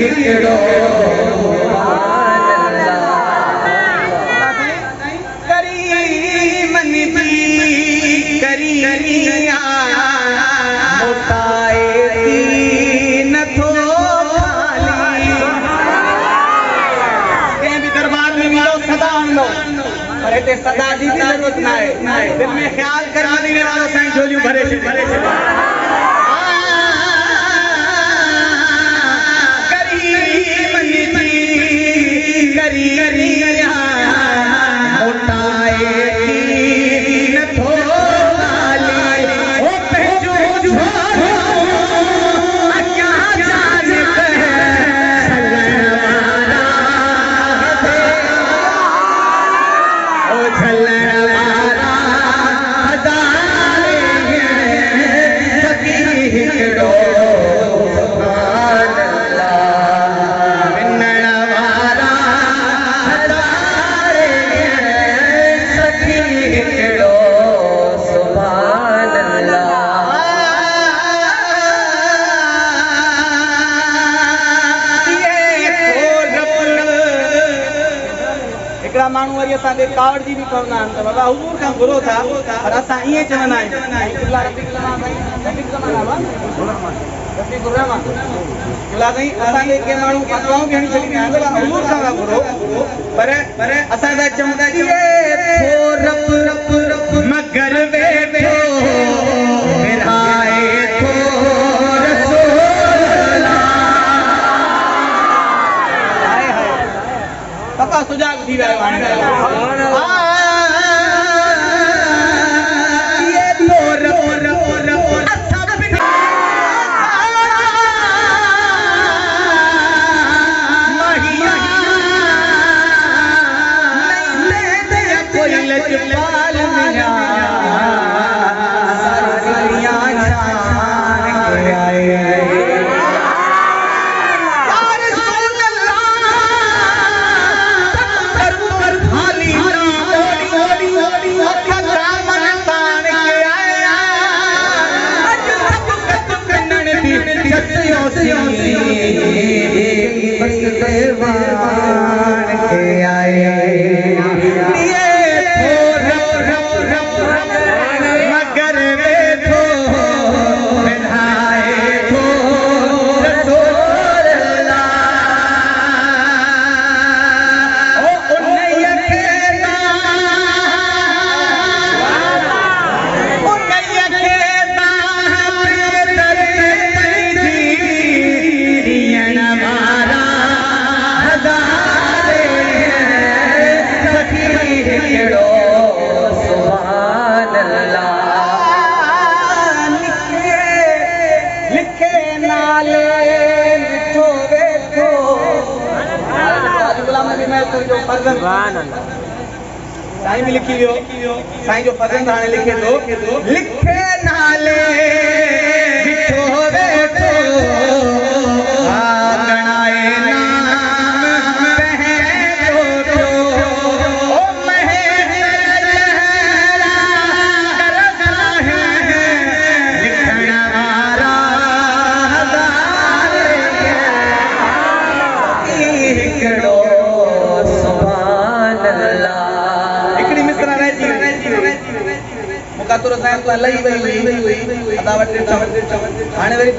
हिकिड़ो करी मनी जी करी मोटाए नथो कंहिं बि दरबार में मिलो सदा मिलो पर हिते सदा जी जरूरत न आहे दिल में ख्याल कर मदीने वालो साईं झोलियूं भरे माण्हू वरी असांखे कावड़ जी बि पवंदा आहिनि त बाबा हुजूर खां घुरो था पर असां ईअं चवंदा आहियूं असांखे के माण्हू अफवाहूं बि हणी छॾींदा आहिनि बाबा हुजूर खां था घुरो पर असां त चऊं था मगर वेठो विराए थो पक्का सुजाग थी वियो हाणे साईं भी लिखी वियो साईं जो फर्जंद हाणे लिखे थो लिखे नाले बिठो वेठो गणाए नाम पहनो थियो ओ महर लहरा करता है लिखण वारा हज़ार हिकिड़ो तुर सां लही वई अदा वटि हाणे वरी